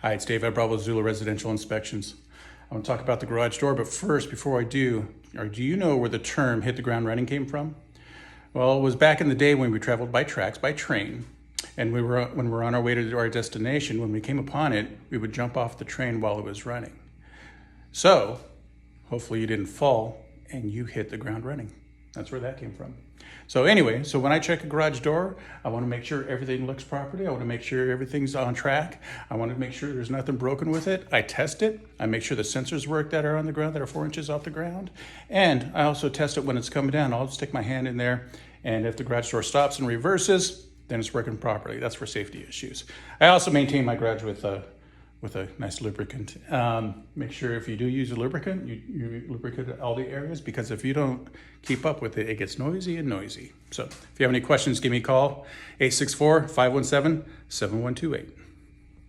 Hi, it's David at Bravo Zulu Residential Inspections. I want to talk about the garage door, but first, before I do you know where the term hit the ground running came from? Well, it was back in the day when we traveled by tracks, by train, and when we were on our way to our destination, when we came upon it, we would jump off the train while it was running. So, hopefully you didn't fall and you hit the ground running. That's where that came from. So anyway, so when I check a garage door, I want to make sure everything looks properly. I want to make sure everything's on track. I want to make sure there's nothing broken with it. I test it. I make sure the sensors work that are on the ground, that are 4 inches off the ground. And I also test it when it's coming down. I'll stick my hand in there, and if the garage door stops and reverses, then it's working properly. That's for safety issues. I also maintain my garage with a nice lubricant. Make sure if you do use a lubricant, you lubricate all the areas, because if you don't keep up with it, it gets noisy and noisy. So if you have any questions, give me a call, 864-517-7128.